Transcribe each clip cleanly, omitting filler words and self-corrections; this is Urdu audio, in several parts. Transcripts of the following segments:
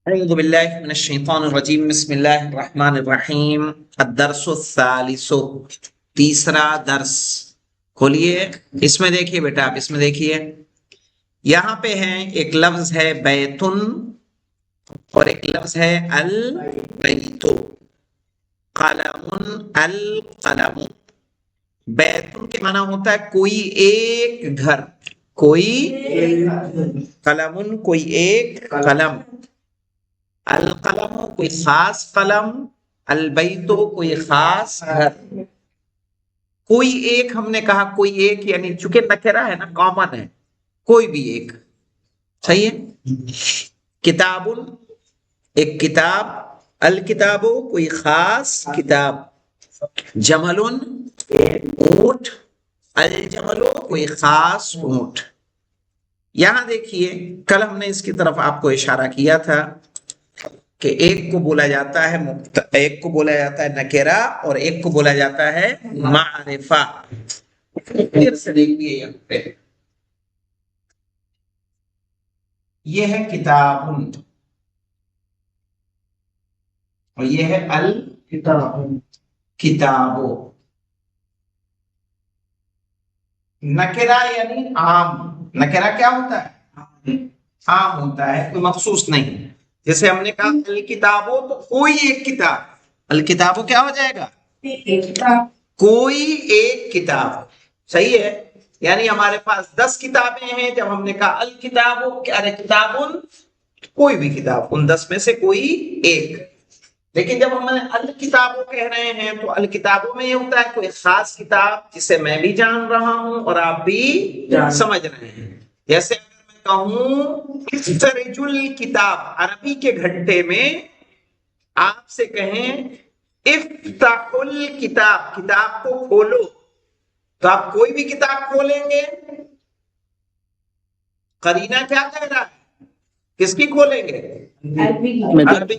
اعوذ باللہ من الشیطان الرجیم بسم اللہ الرحمن الرحیم الدرس الثالث تیسرا درس کھولیے اس میں دیکھیے بیٹا آپ اس میں دیکھیے یہاں پہ ہے ایک لفظ ہے بیتن اور ایک لفظ ہے البیت قلم القلم بیتن کے معنی ہوتا ہے کوئی ایک گھر کوئی قلم کوئی ایک قلم القلم کوئی خاص قلم البیت کوئی خاص گھر کوئی ایک ہم نے کہا کوئی ایک یعنی چونکہ نکرہ ہے نا کامن ہے کوئی بھی ایک صحیح ہے کتاب ایک کتاب الکتاب کوئی خاص کتاب جمل اونٹ الجمل کوئی خاص اونٹ یہاں دیکھیے کل ہم نے اس کی طرف آپ کو اشارہ کیا تھا کہ ایک کو بولا جاتا ہے ایک کو بولا جاتا ہے نکرہ اور ایک کو بولا جاتا ہے معرفہ پھر سے دیکھیے یہاں پہ یہ ہے کتاب اور یہ ہے الکتاب کتاب نکرہ یعنی عام نکرہ کیا ہوتا ہے عام ہوتا ہے کوئی مخصوص نہیں جیسے ہم نے کہا الکتابو تو کوئی ایک کتاب الکتابو کیا ہو جائے گا کوئی ایک کتاب صحیح ہے یعنی ہمارے پاس 10 کتابیں ہیں جب ہم نے کہا الکتابو کتابن کوئی بھی کتاب ان 10 میں سے کوئی ایک لیکن جب ہم الکتابو کہہ رہے ہیں تو الکتابوں میں یہ ہوتا ہے کوئی خاص کتاب جسے میں بھی جان رہا ہوں اور آپ بھی سمجھ رہے ہیں جیسے کہوں سرج الکتاب عربی کے گھنٹے میں آپ سے کہیں افتح الکتاب کتاب کو کھولو تو آپ کوئی بھی کتاب کھولیں گے قرینہ کیا کہہ رہا ہے کس کی کھولیں گے عربی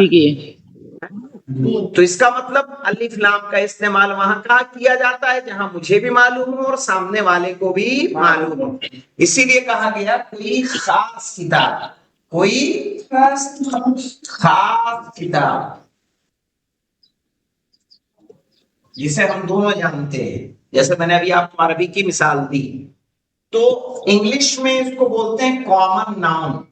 کی تو اس کا مطلب الف لام کا استعمال وہاں کا کیا جاتا ہے جہاں مجھے بھی معلوم ہو اور سامنے والے کو بھی معلوم ہو اسی لیے کہا گیا کوئی خاص کتاب کوئی خاص کتاب جسے ہم دونوں جانتے ہیں جیسے میں نے ابھی آپ کو عربی کی مثال دی تو انگلش میں اس کو بولتے ہیں کامن ناؤن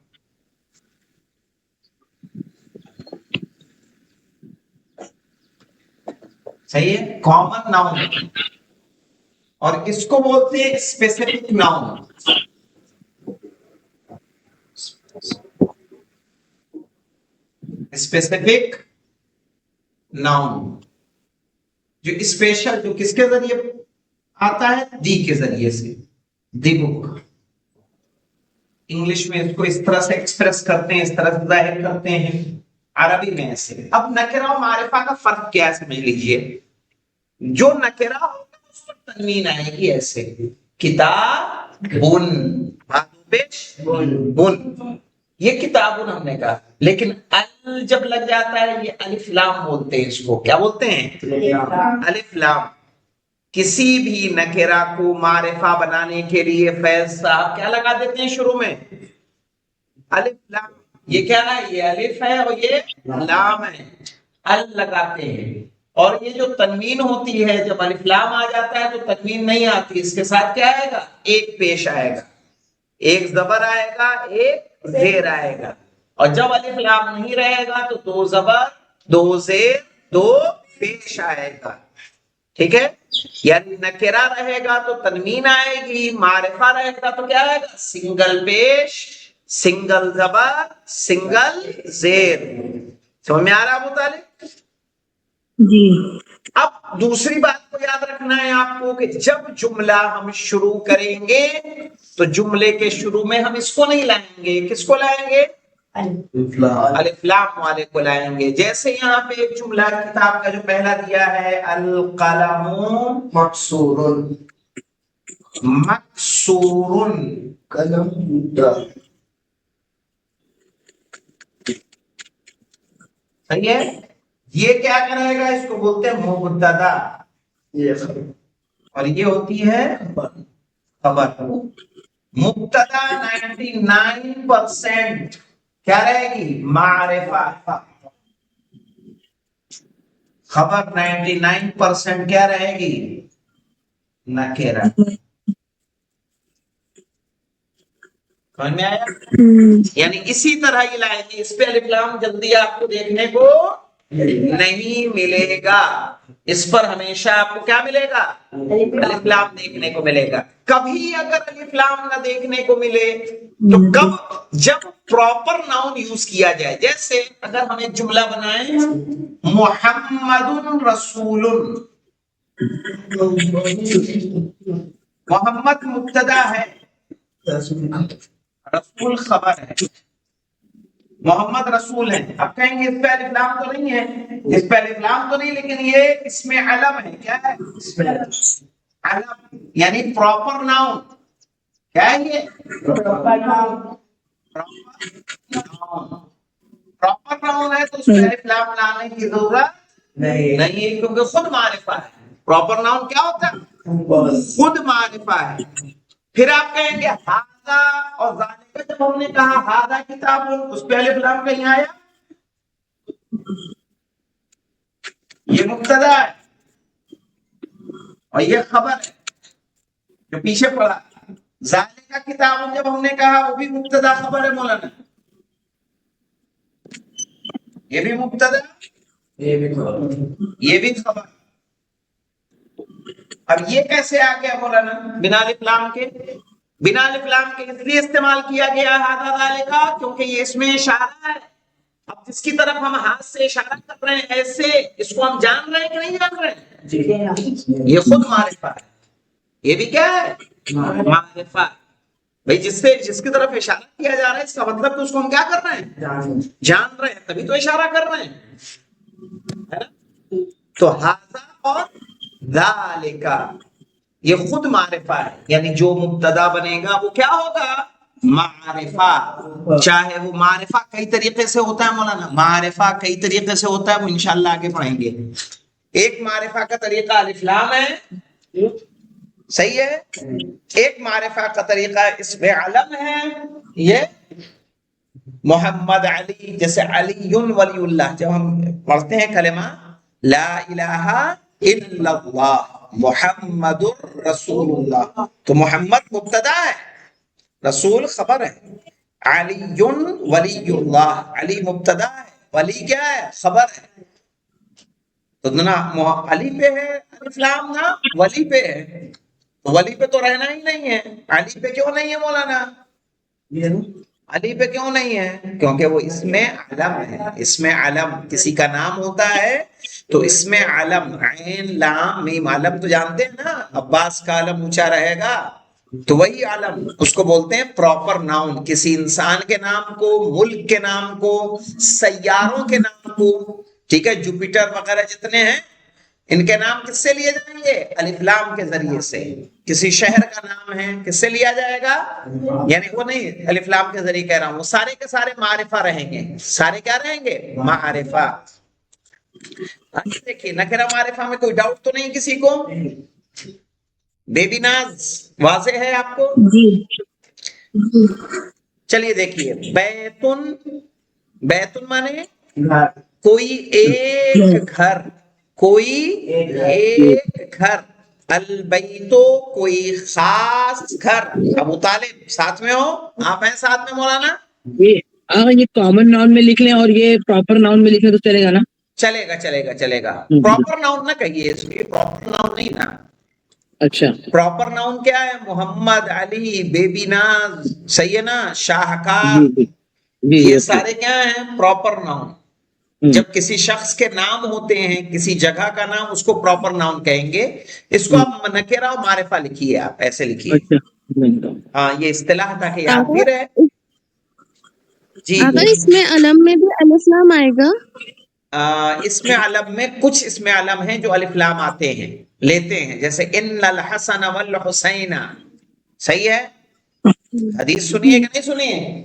صحیح ہے کامن ناؤن اور اس کو بولتے ہیں اسپیسیفک ناؤن اسپیسیفک ناؤن جو اسپیشل جو کس کے ذریعے آتا ہے دی کے ذریعے سے دی بک انگلش میں اس کو اس طرح سے ایکسپریس کرتے ہیں اس طرح سے ظاہر کرتے ہیں عربی میں ایسے اب نکرہ و معرفہ کا فرق کیا ہے سمجھ لیجئے جو نکرہ ہوگا اس پر تنوین آئے گی ایسے کتاب بن یہ کتابن ہم نے کہا لیکن ال جب لگ جاتا ہے یہ الف لام بولتے ہیں اس کو کیا بولتے ہیں الف لام کسی بھی نکرہ کو معرفہ بنانے کے لیے فیض صاحب کیا لگا دیتے ہیں شروع میں الف لام یہ کیا ہے یہ الف ہے اور یہ لام ہے ال لگاتے ہیں اور یہ جو تنوین ہوتی ہے جب الف لام آ جاتا ہے تو تنوین نہیں آتی اس کے ساتھ کیا آئے گا ایک پیش آئے گا ایک زبر آئے گا ایک زیر آئے گا اور جب الف لام نہیں رہے گا تو 2 زبر 2 زیر 2 پیش آئے گا ٹھیک ہے یعنی نکرہ رہے گا تو تنوین آئے گی معرفہ رہے گا تو کیا آئے گا سنگل پیش سنگل زبر سنگل زیر سمجھ میں آ رہا ابو طالب جی اب دوسری بات کو یاد رکھنا ہے آپ کو کہ جب جملہ ہم شروع کریں گے تو جملے کے شروع میں ہم اس کو نہیں لائیں گے کس کو لائیں گے الف لام والے کو لائیں گے جیسے یہاں پہ ایک جملہ کتاب کا جو پہلا دیا ہے القلم مکسور مکسور قلم صحیح ہے یہ کیا کرے گا اس کو بولتے ہیں مبتدا اور یہ ہوتی ہے خبر مبتدا 99% کیا رہے گی؟ معرفہ. خبر 99% کیا رہے گی؟ نکرہ. سمجھ میں آیا؟ یعنی اسی طرح یہ لائن ہے، اس پہ الف لام جلدی آپ کو دیکھنے کو نہیں ملے گا، اس پر ہمیشہ آپ کو کیا ملے گا؟ الف لام دیکھنے کو ملے گا. کبھی اگر الف لام نہ دیکھنے کو ملے تو کب؟ جب پراپر ناؤن یوز کیا جائے. جیسے اگر ہم ایک جملہ بنائیں محمد رسول، محمد مبتدا ہے، رسول خبر ہے، محمد رسول ہے. اب کہیں گے اس پہ الف لام تو نہیں ہے، اس پہ الف لام تو نہیں، لیکن یہ اس میں علم ہے. کیا ہے؟ علم یعنی پراپر ناؤن. کیا ہے یہ؟ پراپر ناؤن ہے تو اس پہ الف لام لانے کی ضرورت نہیں، کیونکہ خود معرفہ ہے. پراپر ناؤن کیا ہوتا ہے؟ خود معرفہ ہے. پھر آپ کہیں گے ہاذا اور ذالک، جب ہم نے کہا ہاذا کتاب، اس پہ الف لام کہیں آیا؟ یہ مبتدا ہے اور یہ خبر ہے جو پیچھے پڑا. ذالک کتاب جب ہم نے کہا وہ بھی مبتدا خبر ہے مولانا، یہ بھی مبتدا یہ بھی خبر. اب یہ کیسے آ گیا مولانا بنا الف لام کے؟ بنا الف لام کے اس لیے استعمال کیا گیا ہاذا ذالک کیونکہ یہ اس میں اشارہ ہے. اب جس کی طرف ہم ہاتھ سے اشارہ کر رہے ہیں ایسے، اس کو ہم جان رہے ہیں کہ نہیں جان رہے ہیں؟ یہ خود معرفہ ہے. یہ بھی کیا ہے؟ معرفہ. بھائی جس کی طرف اشارہ کیا جا رہا ہے اس کا مطلب کہ اس کو ہم کیا کر رہے ہیں؟ جان رہے ہیں، تبھی تو اشارہ کر رہے ہیں. تو ہاذا اور ذالک یہ خود معرفہ ہے، یعنی جو مبتدا بنے گا وہ کیا ہوگا؟ معرفہ. چاہے وہ معرفہ کئی طریقے سے ہوتا ہے مولانا، معرفہ کئی طریقے سے ہوتا ہے، وہ انشاءاللہ آگے پڑھیں گے. ایک معرفہ کا طریقہ الف لام ہے، صحیح ہے. ایک معرفہ کا طریقہ اس میں علم ہے، یہ محمد علی. جیسے علی ولی اللہ، جب ہم پڑھتے ہیں کلمہ لا الہ الا اللہ محمد رسول اللہ، تو محمد مبتدا ہے، رسول خبر ہے. علی ولی اللہ، علی مبتدا ہے، ولی کیا ہے؟ خبر ہے. تو نہ علی پہ ہے الف لام، نہ ولی پہ ہے. ولی پہ تو رہنا ہی نہیں ہے. علی پہ کیوں نہیں ہے مولانا؟ علی پہ کیوں نہیں ہے؟ کیونکہ وہ اس میں علم ہے. اس میں علم کسی کا نام ہوتا ہے تو اس میں علم، عین لام میم، علم تو جانتے ہیں نا، عباس کا علم اونچا رہے گا، تو وہی علم اس کو بولتے ہیں پراپر ناؤن. کسی انسان کے نام کو، ملک کے نام کو، سیاروں کے نام کو. ٹھیک ہے، جوپیٹر وغیرہ جتنے ہیں ان کے نام کس سے لیے جائیں گے؟ الف لام کے ذریعے سے. کسی شہر کا نام ہے کس سے لیا جائے گا؟ یعنی وہ نہیں الف لام کے ذریعے کہہ رہا ہوں، وہ سارے کے سارے معرفہ رہیں گے. سارے کیا رہیں گے؟ معرفہ. دیکھیے نکرہ معرفہ میں کوئی ڈاؤٹ تو نہیں کسی کو؟ بیبی ناز واضح ہے آپ کو؟ جی. چلیے دیکھیے، بیتن، بیتن مانے کوئی ایک گھر، کوئی ایک گھر. البیتو کوئی خاص گھر. ابو طالب ساتھ میں ہو؟ آپ ہیں ساتھ میں مولانا؟ اگر یہ کامن ناؤن میں لکھ لیں اور یہ پراپر ناؤن میں لکھیں تو چلے گا نا؟ چلے گا چلے گا چلے گا. پراپر ناؤن نہ کہیے اس لیے، پراپر ناؤن نہیں نا. اچھا، پراپر ناؤن کیا ہے؟ محمد، علی، بیبی ناز، صحیح ہے نا، شاہکار، یہ سارے کیا ہیں؟ Proper noun. جب کسی شخص کے نام ہوتے ہیں، کسی جگہ کا نام، اس کو پراپر ناؤن کہیں گے. اس کو آپ نکرہ و معرفہ لکھیے، آپ ایسے لکھیے. ہاں یہ اصطلاح تھا کہ یاد بھی رہے. جی اگر اس میں علم میں بھی الف لام آئے گا؟ اس میں علم میں کچھ اس میں علم ہیں جو الف لام آتے ہیں، لیتے ہیں. جیسے ان الحسن والحسین، صحیح ہے. حدیث سنیے کہ نہیں سنیے؟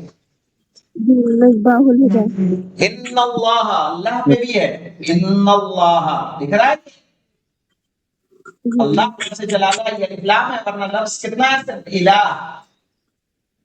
مصباح الہدی. ان اللہ، اللہ پہ بھی ہے ان اللہ، دکھ رہا ہے اللہ سے جلالہ، یہ الف لام ہے، ورنہ لفظ کتنا ہے؟ الہ.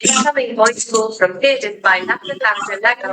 Incoming voice call from Bearded by Nakalanda Lago,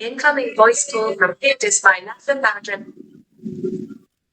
Incoming voice call from Bearded by Nakalanda.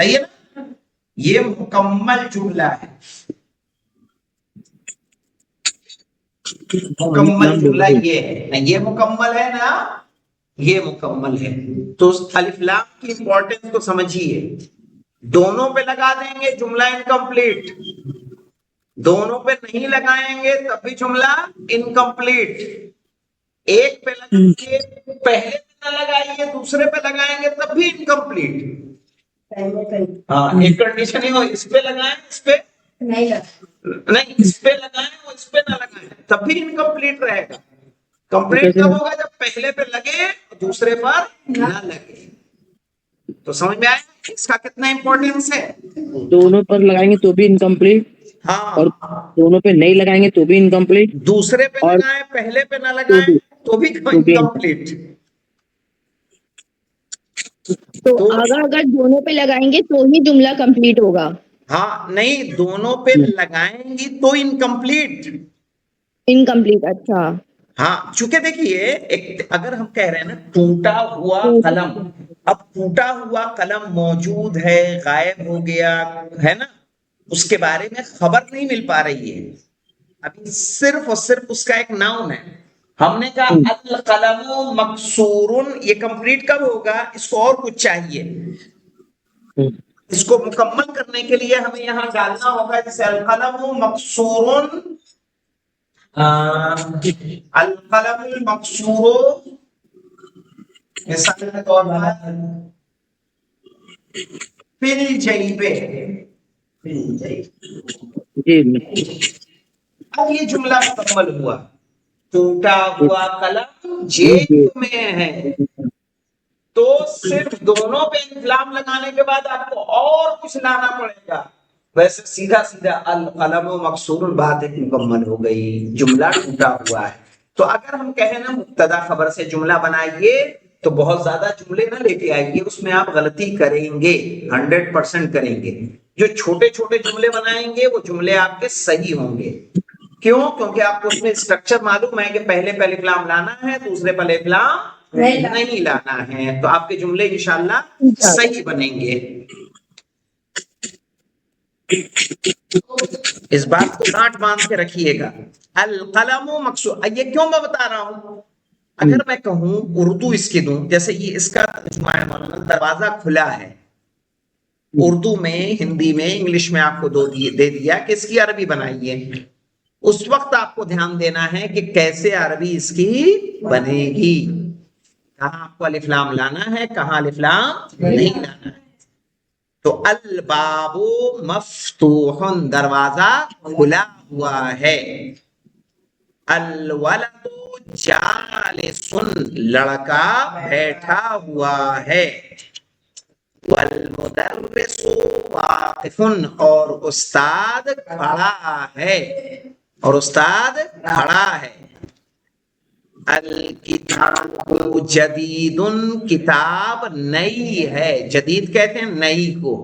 صحیح ہے نا؟ یہ مکمل جملہ ہے، مکمل جملہ یہ ہے، یہ مکمل ہے نا، یہ مکمل ہے۔ تو الف لام کی امپورٹنس کو سمجھیے، دونوں پہ لگا دیں گے جملہ انکمپلیٹ، دونوں پہ نہیں لگائیں گے تب بھی جملہ انکمپلیٹ، ایک پہ لگائیں گے پہلے پہ نہ لگائیے دوسرے پہ لگائیں گے تب بھی انکمپلیٹ۔ ہاں ایک کنڈیشن ہی ہو، اس پہ لگائیں اس پہ نہیں، اس پہ لگائیں اور اس پہ نہ لگائیں تب بھی انکمپلیٹ رہے گا۔ کمپلیٹ کب ہوگا؟ جب پہلے پہ لگے اور دوسرے پر نہ لگے۔ تو سمجھ میں آیا اس کا کتنا امپورٹینس ہے؟ دونوں پر لگائیں گے تو بھی انکمپلیٹ، اور ہاں، دونوں پہ نہیں لگائیں گے تو بھی انکمپلیٹ، دوسرے پہ اور لگائیں پہلے پہ نہ تو لگائیں بھی تو بھی انکمپلیٹ۔ تو تو اگر دونوں پہ لگائیں گے تو ہی جملہ کمپلیٹ ہوگا۔ ہاں نہیں، دونوں پہ لگائیں گی تو انکمپلیٹ۔ انکمپلیٹ، اچھا۔ ہاں چونکہ دیکھیے ایک اگر ہم کہہ رہے ہیں نا ٹوٹا ہوا قلم، اب ٹوٹا ہوا قلم موجود ہے غائب ہو گیا ہے نا، اس کے بارے میں خبر نہیں مل پا رہی ہے، ابھی صرف اور صرف اس کا ایک ناؤن ہے۔ ہم نے کہا القلم مکسور، یہ کمپلیٹ کب ہوگا؟ اس کو اور کچھ چاہیے، اس کو مکمل کرنے کے لیے ہمیں یہاں ڈالنا ہوگا، جیسے القلم مکسور، القلم المکسور مثال کے طور پر فی الجیب، اب یہ جملہ مکمل ہوا، ٹوٹا ہوا قلم جیب میں ہے، تو صرف دونوں پہ انفلام لگانے کے بعد آپ کو اور کچھ لانا پڑے گا، ویسے سیدھا سیدھا القلم مکسور بات ایک مکمل ہو گئی، جملہ ٹوٹا ہوا ہے۔ تو اگر ہم کہیں نا مبتدا خبر سے جملہ بنائیے تو بہت زیادہ جملے نہ لے کے آئیے، اس میں آپ غلطی کریں گے، 100% کریں گے۔ جو چھوٹے چھوٹے جملے بنائیں گے وہ جملے آپ کے صحیح ہوں گے۔ کیوں؟ کیونکہ آپ کو اس میں اسٹرکچر معلوم ہے کہ پہلے پہ الف لام لانا ہے، دوسرے پہ الف لام نہیں لانا ہے، تو آپ کے جملے انشاءاللہ صحیح بنیں گے۔ اس بات کو گانٹ باندھ کے رکھیے گا، القلم مکسور۔ یہ کیوں میں بتا رہا ہوں؟ اگر میں کہوں اردو اس کی دوں، جیسے یہ اس کا ترجمہ ہے مولانا، دروازہ کھلا ہے، اردو میں، ہندی میں، انگلش میں آپ کو دے دیا کہ اس کی عربی بنائیے، اس وقت آپ کو دھیان دینا ہے کہ کیسے عربی اس کی بنے گی، کہاں آپ کو الف لام لانا ہے، کہاں الف لام نہیں لانا ہے۔ تو الباب مفتوح، دروازہ کھلا ہوا ہے، الولد جالس، لڑکا بیٹھا ہوا ہے، والمدرس واقف، اور استاد کھڑا ہے، اور استاد کھڑا ہے، الکتاب جدید، کتاب نئی ہے، جدید کہتے ہیں نئی کو،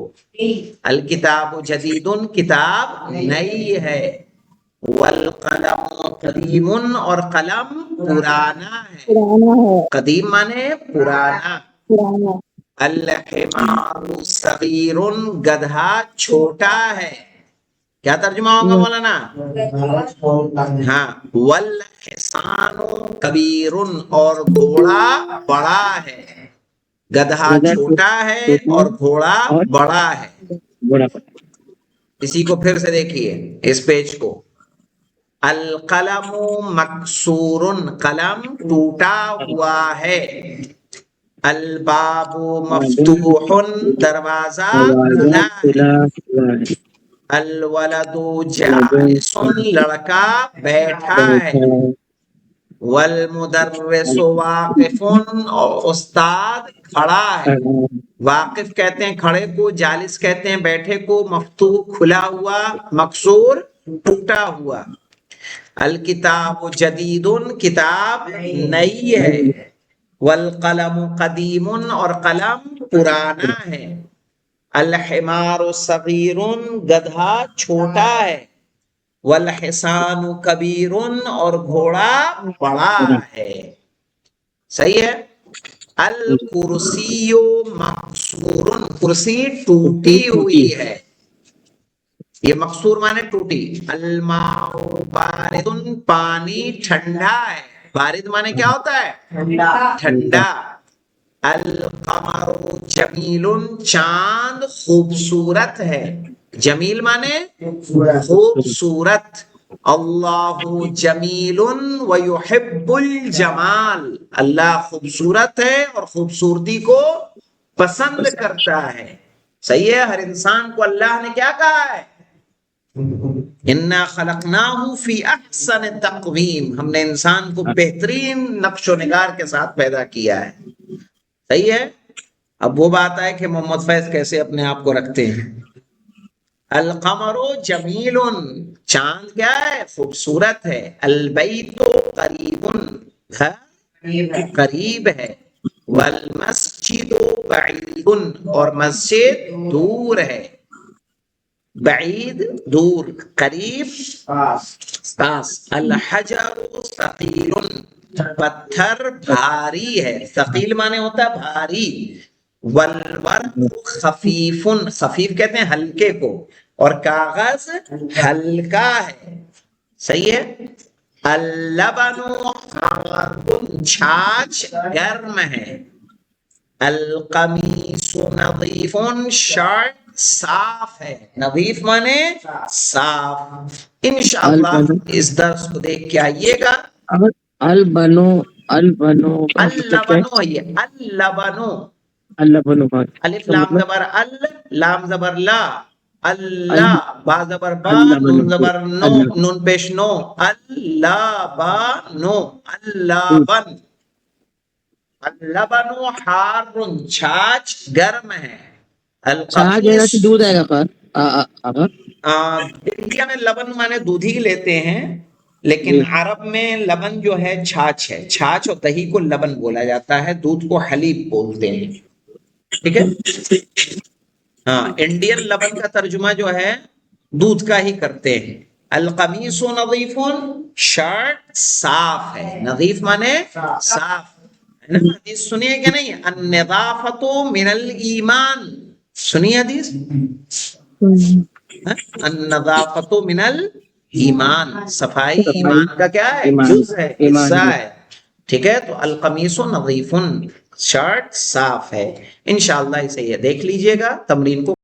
الکتاب جدید، کتاب نئی ہے، والقلم قدیم، اور قلم پرانا ہے، پرانا ہے، قدیم مانے پرانا، پرانا۔ الحمار صغیر، گدھا چھوٹا ہے، کیا ترجمہ ہوگا مولانا؟ ہاں، والحصان کبیر، اور گھوڑا بڑا ہے، گدھا چھوٹا ہے اور گھوڑا بڑا ہے۔ اسی کو پھر سے دیکھیے اس پیج کو، القلم مکسور، قلم ٹوٹا ہوا ہے، الباب مفتوح، دروازہ کھلا ہے، الولد جالس، لڑکا بیٹھا ہے، والمدرس واقف، اور استاد کھڑا ہے، واقف کہتے ہیں کھڑے کو، جالس کہتے ہیں بیٹھے کو، مفتوح کھلا ہوا، مکسور ٹوٹا ہوا، الکتاب جدید، کتاب نئی ہے، والقلم قدیم، اور قلم پرانا ہے، الحمار صغیر، گدھا چھوٹا ہے، والحصان کبیر، اور گھوڑا بڑا ہے۔ صحیح ہے؟ الکرسی مکسور، کرسی ٹوٹی ہوئی ہے، یہ مکسور مانے ٹوٹی. الماء بارد، پانی ٹھنڈا ہے. بارد مانے کیا ہوتا ہے؟ ٹھنڈا. القمر جمیل، چاند خوبصورت ہے. جمیل مانے خوبصورت. اللہ جمیل ویحب الجمال، اللہ خوبصورت ہے اور خوبصورتی کو پسند کرتا ہے. صحیح ہے. ہر انسان کو اللہ نے کیا کہا ہے؟ انا خلقناہ فی احسن تقویم، ہم نے انسان کو بہترین نقش و نگار کے ساتھ پیدا کیا ہے. صحیح ہے. اب وہ بات ہے کہ محمد فیض کیسے اپنے آپ کو رکھتے ہیں. القمر جمیل، چاند کیا ہے؟ خوبصورت ہے. البیت قریب، گھر قریب ہے. والمسجد بعید، اور مسجد دور ہے. بعید دور، قریب پاس. الحجر ثقیل، پتھر بھاری ہے. ثقیل مانے ہوتا ہے بھاری. والورق خفیف، خفیف کہتے ہیں ہلکے کو، اور کاغذ ہلکا ہے. صحیح ہے. اللبن حار، چھاچھ گرم ہے. القمیص نظیف، شرٹ صاف ہے. نظیف مانے صاف. انشاءاللہ اس درس کو دیکھ کے آئیے گا. البنو البنو اللبنو ہے، اللبنو. البنو الف لام زبر ال، لام زبر لا. اللہ، با زبر با، نون زبر نو، نون پیش نو. اللہ با نو، اللبن. اللبن حار، چھاچھ گرم ہے. القمیص، دودھ آئے گا. انڈیا میں لبن مانے دودھ ہی لیتے ہیں، لیکن عرب میں لبن جو ہے چھاچھ ہے. چھاچھ اور دہی کو لبن بولا جاتا ہے، دودھ کو حلیب بولتے ہیں. ٹھیک ہے. ہاں، انڈین لبن کا ترجمہ جو ہے دودھ کا ہی کرتے ہیں. القمیص نظیف، شرٹ صاف ہے. نظیف مانے صاف. حدیث سنیے کہ نہیں؟ النظافۃ من الایمان، سنیے حدیث. النظافۃ من الایمان، صفائی ایمان کا کیا ہے؟ جز ہے، حصہ ہے. ٹھیک ہے. تو القمیص نظیف، شرٹ صاف ہے. انشاءاللہ اسے یہ دیکھ لیجئے گا. تمرین کو